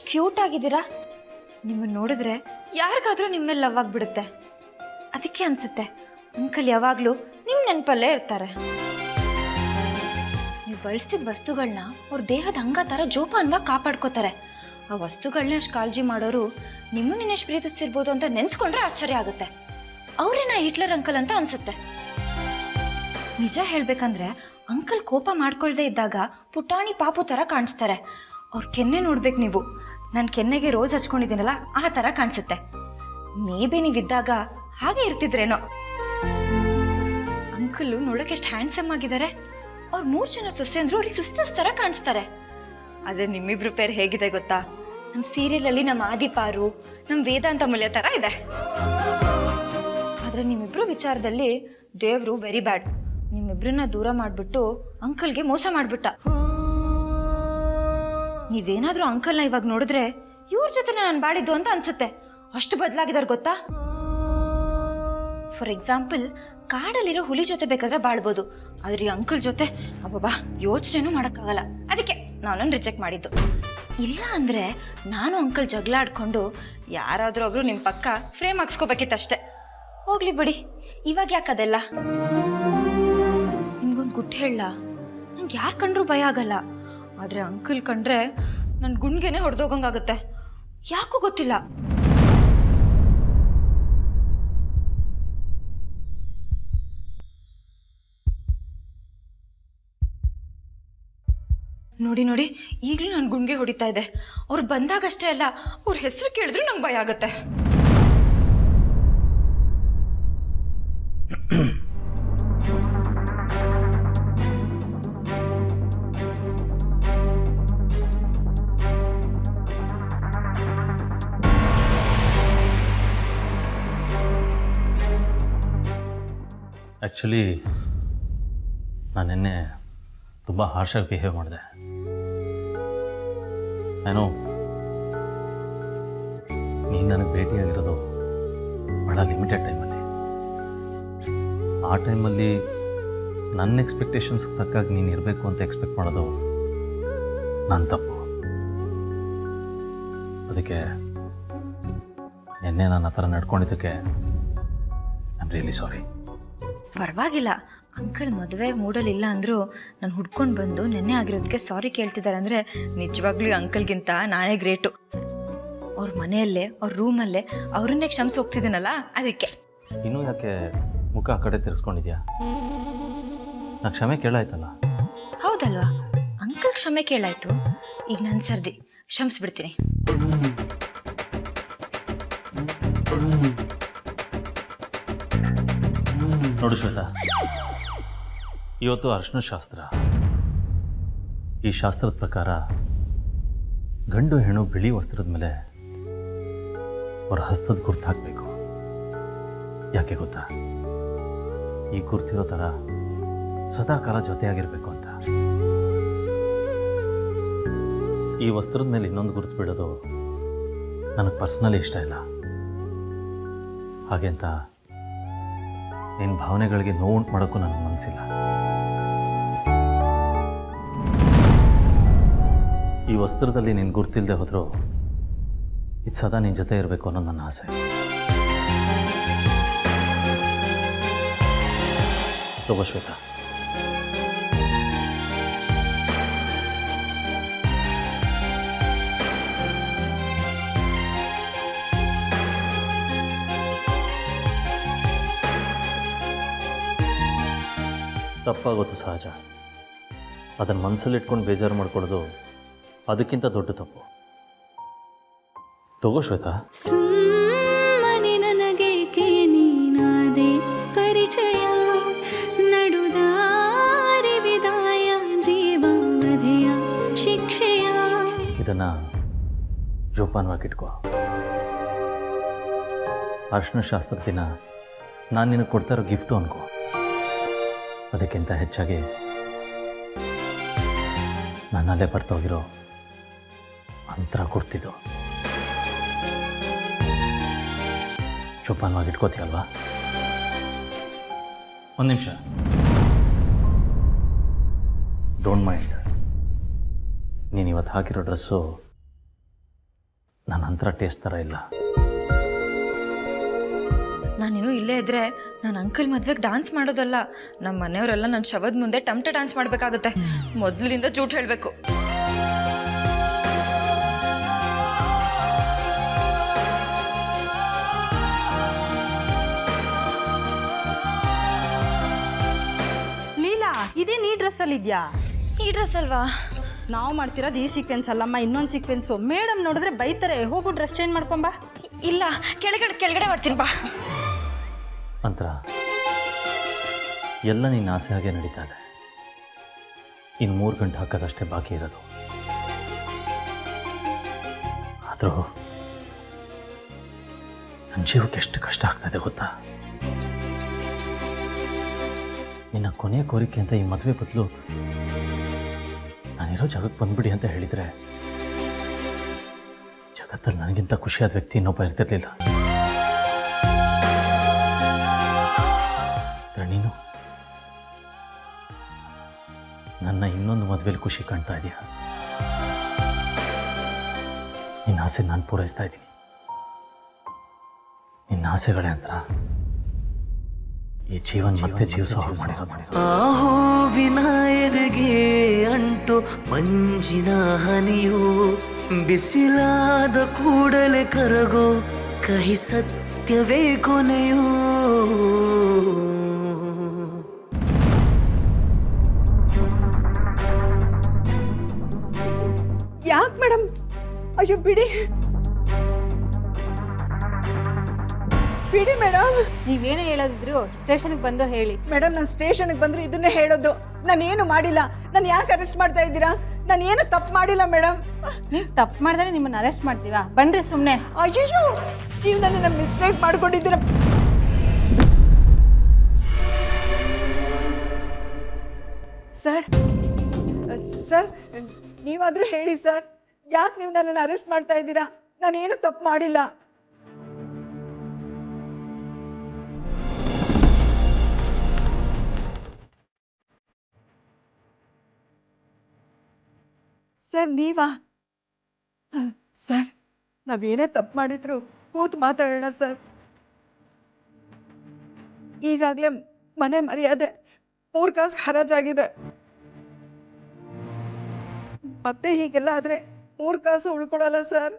Cute ಆಗಿದ್ದೀರಾ. ನಿಮ್ಮನ್ನು ನೋಡಿದ್ರೆ ಯಾರಿಗಾದ್ರೂ ನಿಮ್ಮೇಲೆ ಲವ್ ಆಗಿಬಿಡುತ್ತೆ. ಅದಕ್ಕೆ ಅನ್ಸುತ್ತೆ ಅಂಕಲ್ ಯಾವಾಗಲೂ ನಿಮ್ಮ ನೆನಪಲ್ಲೇ ಇರ್ತಾರೆ. ನೀವು ಬಳಸ್ತಿದ್ದ ವಸ್ತುಗಳನ್ನ ಅವ್ರ ದೇಹದ ಅಂಗ ಥರ ಜೋಪಾನವಾಗಿ ಕಾಪಾಡ್ಕೋತಾರೆ. ಆ ವಸ್ತುಗಳನ್ನೇ ಅಷ್ಟು ಕಾಳಜಿ ಮಾಡೋರು ನಿಮ್ಮನ್ನ ಎಷ್ಟು ಪ್ರೀತಿಸ್ತಿರ್ಬೋದು ಅಂತ ನೆನೆಸ್ಕೊಂಡ್ರೆ ಆಶ್ಚರ್ಯ ಆಗುತ್ತೆ. ಅವರೇನಾ ಹಿಟ್ಲರ್ ಅಂಕಲ್ ಅಂತ ಅನ್ಸುತ್ತೆ. ನಿಜ ಹೇಳ್ಬೇಕಂದ್ರೆ ಅಂಕಲ್ ಕೋಪ ಮಾಡ್ಕೊಳ್ದೇ ಇದ್ದಾಗ ಪುಟಾಣಿ ಪಾಪು ಥರ ಕಾಣಿಸ್ತಾರೆ. ಅವ್ರ ಕೆನ್ನೆ ನೋಡ್ಬೇಕು ನೀವು. ನನ್ನ ಕೆನ್ನೆಗೆ ರೋಸ್ ಹಚ್ಕೊಂಡಿದ್ದೀನಲ್ಲ ಆ ಥರ ಕಾಣಿಸುತ್ತೆ. ಮೇ ಬಿ ನೀವಿದ್ದಾಗ ಹಾಗೆ ಇರ್ತಿದ್ರೇನೋ. ಅಂಕಲ್ ನೋಡೋಕೆ ಎಷ್ಟು ಹ್ಯಾಂಡ್ಸಮ್ ಆಗಿದ್ದಾರೆ. ಅವ್ರ 3 ಜನ ಸೊಸೆ ಅಂದ್ರು ಅವ್ರಿಗೆ ಸಿಸ್ಟರ್ಸ್ ಥರ ಕಾಣಿಸ್ತಾರೆ. ಆದರೆ ನಿಮ್ಮಿಬ್ರು ಪೇರ್ ಹೇಗಿದೆ ಗೊತ್ತಾ? ನಮ್ಮ ಸೀರಿಯಲಲ್ಲಿ ನಮ್ಮ ಆದಿಪಾರು, ನಮ್ಮ ವೇದಾಂತ ಮೂಲ್ಯ ಥರ ಇದೆ. ಆದರೆ ನಿಮ್ಮಿಬ್ರು ವಿಚಾರದಲ್ಲಿ ದೇವರು ವೆರಿ ಬ್ಯಾಡ್. ನಿಮ್ಮಿಬ್ರನ್ನ ದೂರ ಮಾಡಿಬಿಟ್ಟು ಅಂಕಲ್ಗೆ ಮೋಸ ಮಾಡಿಬಿಟ್ಟ. ನೀವೇನಾದರೂ ಅಂಕಲ್ನ ಇವಾಗ ನೋಡಿದ್ರೆ ಇವ್ರ ಜೊತೆ ನಾನು ಬಾಳಿದ್ದು ಅಂತ ಅನ್ಸುತ್ತೆ. ಅಷ್ಟು ಬದಲಾಗಿದ್ದಾರೆ ಗೊತ್ತಾ? ಫಾರ್ ಎಕ್ಸಾಂಪಲ್, ಕಾಡಲ್ಲಿರೋ ಹುಲಿ ಜೊತೆ ಬೇಕಾದ್ರೆ ಬಾಳ್ಬೋದು, ಆದ್ರೆ ಈ ಅಂಕಲ್ ಜೊತೆ ಅಬ್ಬಬ್ಬಾ ಯೋಚನೆನೂ ಮಾಡೋಕ್ಕಾಗಲ್ಲ. ಅದಕ್ಕೆ ನಾನನ್ನು ರಿಜೆಕ್ಟ್ ಮಾಡಿದ್ದು. ಇಲ್ಲ ಅಂದರೆ ನಾನು ಅಂಕಲ್ ಜಗಳ ಆಡ್ಕೊಂಡು ಯಾರಾದರೂ ಒಬ್ರು ನಿಮ್ಮ ಪಕ್ಕ ಫ್ರೇಮ್ ಹಾಕ್ಸ್ಕೋಬೇಕಿತ್ತಷ್ಟೆ. ಹೋಗ್ಲಿ ಬಿಡಿ, ಇವಾಗ ಯಾಕದೆಲ್ಲ. ನಿಮ್ಗೊಂದು ಗುಟ್ಟು ಹೇಳ, ನಂಗೆ ಯಾರು ಕಂಡ್ರೂ ಭಯ ಆಗಲ್ಲ. ಆದರೆ ಅಂಕಲ್ ಕಂಡ್ರೆ ನನ್ನ ಗುಂಡ್ಗೆನೆ ಹೊಡೆದೋಗಂಗಾಗುತ್ತೆ. ಯಾಕೂ ಗೊತ್ತಿಲ್ಲ. ನೋಡಿ ನೋಡಿ, ಈಗಲೂ ನನ್ನ ಗುಂಡ್ಗೆ ಹೊಡಿತಾ ಇದೆ. ಅವ್ರು ಬಂದಾಗಷ್ಟೇ ಅಲ್ಲ, ಅವ್ರ ಹೆಸರು ಕೇಳಿದ್ರು ನಂಗೆ ಭಯ ಆಗುತ್ತೆ. ಆ್ಯಕ್ಚುಲಿ ನಾನು ನಿನ್ನೆ ತುಂಬ ಹಾರ್ಷಾಗಿ ಬಿಹೇವ್ ಮಾಡಿದೆ. ನಾನು ನೀನು ನನಗೆ ಭೇಟಿಯಾಗಿರೋದು ಭಾಳ ಲಿಮಿಟೆಡ್ ಟೈಮಲ್ಲಿ. ಆ ಟೈಮಲ್ಲಿ ನನ್ನ ಎಕ್ಸ್ಪೆಕ್ಟೇಷನ್ಸ್ಗೆ ತಕ್ಕಾಗಿ ನೀನು ಇರಬೇಕು ಅಂತ ಎಕ್ಸ್ಪೆಕ್ಟ್ ಮಾಡೋದು ನನ್ನ ತಪ್ಪು. ಅದಕ್ಕೆ ನಿನ್ನೆ ನಾನು ಆ ಥರ ನಡ್ಕೊಂಡಿದ್ದಕ್ಕೆ ಐ ಆಮ್ ರಿಯಲಿ ಸಾರಿ. ಪರವಾಗಿಲ್ಲ, ಅಂಕಲ್ ಮದುವೆ ಮೂಡಲಿಲ್ಲ ಅಂದರೂ ನಾನು ಹುಡ್ಕೊಂಡು ಬಂದು ನೆನ್ನೆ ಆಗಿರೋದಕ್ಕೆ ಸಾರಿ ಕೇಳ್ತಿದ್ದಾರೆ ಅಂದರೆ ನಿಜವಾಗ್ಲೂ ಅಂಕಲ್ಗಿಂತ ನಾನೇ ಗ್ರೇಟು. ಅವ್ರ ಮನೆಯಲ್ಲೇ, ಅವ್ರ ರೂಮಲ್ಲೇ ಅವ್ರನ್ನೇ ಕ್ಷಮಿಸಿ ಹೋಗ್ತಿದ್ದೀನಲ್ಲ, ಅದಕ್ಕೆ. ಇನ್ನೂ ಯಾಕೆ ಮುಖ ಆ ಕಡೆ ತಿರ್ಸ್ಕೊಂಡಿದ್ಯಾ? ನಾನು ಕ್ಷಮೆ ಕೇಳಾಯ್ತಲ್ಲ. ಹೌದಲ್ವಾ, ಅಂಕಲ್ ಕ್ಷಮೆ ಕೇಳಾಯ್ತು. ಈಗ ನನ್ನ ಸರ್ದಿ, ಕ್ಷಮಿಸ್ಬಿಡ್ತೀನಿ. ನೋಡು ಶ್ವೇತಾ, ಇವತ್ತು ಅರ್ಶಿನ ಶಾಸ್ತ್ರ. ಈ ಶಾಸ್ತ್ರದ ಪ್ರಕಾರ ಗಂಡು ಹೆಣ್ಣು ಬಿಳಿ ವಸ್ತ್ರದ ಮೇಲೆ ಅವರ ಹಸ್ತದ ಗುರ್ತು ಹಾಕಬೇಕು. ಯಾಕೆ ಗೊತ್ತಾ? ಈ ಗುರ್ತಿರೋ ಥರ ಸದಾಕಾಲ ಜೊತೆಯಾಗಿರಬೇಕು ಅಂತ. ಈ ವಸ್ತ್ರದ ಮೇಲೆ ಇನ್ನೊಂದು ಗುರುತು ಬಿಡೋದು ನನಗೆ ಪರ್ಸ್ನಲಿ ಇಷ್ಟ ಇಲ್ಲ. ಹಾಗೆಂತ ನಿನ್ನ ಭಾವನೆಗಳಿಗೆ ನೋವು ಉಂಟು ಮಾಡೋಕ್ಕೂ ನನಗೆ ಮನಸ್ಸಿಲ್ಲ. ಈ ವಸ್ತ್ರದಲ್ಲಿ ನಿನ್ನ ಗುರ್ತಿಲ್ಲದೆ ಹೋದರೂ ಇದು ಸದಾ ನಿನ್ನ ಜೊತೆ ಇರಬೇಕು ಅನ್ನೋದು ನನ್ನ ಆಸೆ. ತಗೋ ಶ್ವೇತಾ. ತಪ್ಪಾಗೋದು ಸಹಜ. ಅದನ್ನು ಮನಸ್ಸಲ್ಲಿ ಇಟ್ಕೊಂಡು ಬೇಜಾರು ಮಾಡ್ಕೊಳ್ಳೋದು ಅದಕ್ಕಿಂತ ದೊಡ್ಡ ತಪ್ಪು. ತಗೋ ಶ್ವೇತಾ. ಸುಮ್ಮನೆ ನನಗೇಕೆ ನೀನಾದೆ ಪರಿಚಯ, ನಡುದಾರಿ ವಿದಾಯ, ಜೀವನದೆಯ ಶಿಕ್ಷೆಯ. ಇದನ್ನು ಜೋಪಾನವಾಗಿಟ್ಕೋ. ಅರ್ಶಿನ ಶಾಸ್ತ್ರದ ದಿನ ನಾನು ನಿನಗೆ ಕೊಡ್ತಾ ಇರೋ ಗಿಫ್ಟು ಅನ್ಕೋ. ಅದಕ್ಕಿಂತ ಹೆಚ್ಚಾಗಿ ನನ್ನಲ್ಲೇ ಬರ್ತೋಗಿರೋ ಅಂತರ ಕೊಡ್ತಿದ್ದು. ಜೋಪಾನವಾಗಿ ಇಟ್ಕೋತೀಯಲ್ವಾ? ಒಂದು ನಿಮಿಷ. Don't mind. ನೀನು ಇವತ್ತು ಹಾಕಿರೋ ಡ್ರೆಸ್ಸು ನನ್ನ ಹತ್ರ ಟೇಸ್ಟ್ ಥರ ಇಲ್ಲ. ನಾನಿನ್ನೂ ಇಲ್ಲೇ ಇದ್ರೆ ನನ್ನ ಅಂಕಲ್ ಮದ್ವೆಗೆ ಡಾನ್ಸ್ ಮಾಡೋದಲ್ಲ, ನಮ್ಮ ಮನೆಯವರೆಲ್ಲ ನನ್ನ ಶವದ ಮುಂದೆ ಟಮಟೆ ಡಾನ್ಸ್ ಮಾಡಬೇಕಾಗುತ್ತೆ. ಮೊದಲಿನಿಂದ ಜೂಟ್ ಹೇಳಬೇಕು. ಲೀಲಾ, ಇದೇ ನೀ ಡ್ರೆಸ್ಸಲ್ಲಿ ಇದೆಯಾ? ಈ ಡ್ರೆಸ್ ಅಲ್ವಾ? ನಾವು ಮಾಡ್ತಿರೋದು ಈ ಸೀಕ್ವೆನ್ಸ್ ಅಲ್ಲಮ್ಮ, ಇನ್ನೊಂದು ಸೀಕ್ವೆನ್ಸು. ಮೇಡಮ್ ನೋಡಿದ್ರೆ ಬೈತಾರೆ. ಹೋಗು ಡ್ರೆಸ್ ಚೇಂಜ್ ಮಾಡ್ಕೊಂಬಾ. ಇಲ್ಲ, ಕೆಳಗಡೆ ಮಾಡ್ತೀನಿ ಬಾ. ಮಂತ್ರ, ಎಲ್ಲ ನಿನ್ನ ಆಸೆ ಹಾಗೆ ನಡೀತಾ ಇದೆ. ಇನ್ನು 3 ಗಂಟೆ ಹಾಕೋದಷ್ಟೇ ಬಾಕಿ ಇರೋದು. ಆದರೂ ನನ್ನ ಜೀವಕ್ಕೆ ಎಷ್ಟು ಕಷ್ಟ ಆಗ್ತದೆ ಗೊತ್ತಾ? ನಿನ್ನ ಕೊನೆಯ ಕೋರಿಕೆ ಅಂತ ಈ ಮದುವೆ ಬದಲು ನಾನಿರೋ ಜಾಗಕ್ಕೆ ಬಂದ್ಬಿಡಿ ಅಂತ ಹೇಳಿದರೆ ಜಗತ್ತಲ್ಲಿ ನನಗಿಂತ ಖುಷಿಯಾದ ವ್ಯಕ್ತಿ ಇನ್ನೊಬ್ಬ ಇರ್ತಿರ್ಲಿಲ್ಲ. ನೀನು ನನ್ನ ಇನ್ನೊಂದು ಮದುವೆಯಲ್ಲಿ ಖುಷಿ ಕಾಣ್ತಾ ಇದೆಯಾ? ನಿನ್ನ ಆಸೆ ನಾನು ಪೂರೈಸ್ತಾ ಇದ್ದೀನಿ. ನಿನ್ನ ಆಸೆಗಳೇ ಅಂತ ಈ ಜೀವನ ಮತ್ತೆ ಜೀವಿಸೋ ಮಾಡಿರೋ ಆಹೋ ವಿನಾಯದಗೆ ಅಂಟು ಮಂಜಿನ ಹನಿಯು ಬಿಸಿಲಾದ ಕೂಡಲೇ ಕರಗೋ ಕಹಿ ಸತ್ಯವೇ ಕೊನೆಯೋ. ಯಾಕೆ ಮೇಡಮ್? ಅಯ್ಯೋ ಬಿಡಿ ಬಿಡಿ ಮೇಡಮ್. ನೀವೇನೇ ಹೇಳೋದಿದ್ರು ಸ್ಟೇಷನ್ಗೆ ಬಂದು ಹೇಳಿ. ಮೇಡಮ್, ನಾನು ಸ್ಟೇಷನ್ಗೆ ಬಂದ್ರೆ ಇದನ್ನೇ ಹೇಳೋದು. ನಾನು ಏನು ಮಾಡಿಲ್ಲ. ನಾನು ಯಾಕೆ ಅರೆಸ್ಟ್ ಮಾಡ್ತಾ ಇದ್ದೀರಾ? ನಾನು ಏನು ತಪ್ಪು ಮಾಡಿಲ್ಲ ಮೇಡಮ್. ನೀವು ತಪ್ಪು ಮಾಡಿದ್ರೆ ನಿಮ್ಮನ್ನು ಅರೆಸ್ಟ್ ಮಾಡ್ತೀವಾ? ಬನ್ರಿ ಸುಮ್ಮನೆ. ಅಯ್ಯೋ, ನೀವು ನನ್ನ ಮಿಸ್ಟೇಕ್ ಮಾಡ್ಕೊಂಡಿದ್ದೀರ. ಸರ್ ಸರ್, ನೀವಾದರೂ ಹೇಳಿ ಸರ್, ಯಾಕೆ ನೀವು ನನ್ನನ್ನು ಅರೆಸ್ಟ್ ಮಾಡ್ತಾ ಇದ್ದೀರಾ? ನಾನೇನು ತಪ್ಪು ಮಾಡಿಲ್ಲ. ಸರ್ ನೀವಾ? ಸರ್, ನಾವೇನೇ ತಪ್ಪು ಮಾಡಿದ್ರು ಕೂತು ಮಾತಾಡೋಣ ಸರ್. ಈಗಾಗಲೇ ಮನೆ ಮರ್ಯಾದೆ 3 ಕಾಸು ಹರಾಜಾಗಿದೆ. ಮತ್ತೆ ಹೀಗೆಲ್ಲ ಆದರೆ 3 ಕಾಸು ಉಳ್ಕೊಳಲ್ಲ ಸರ್.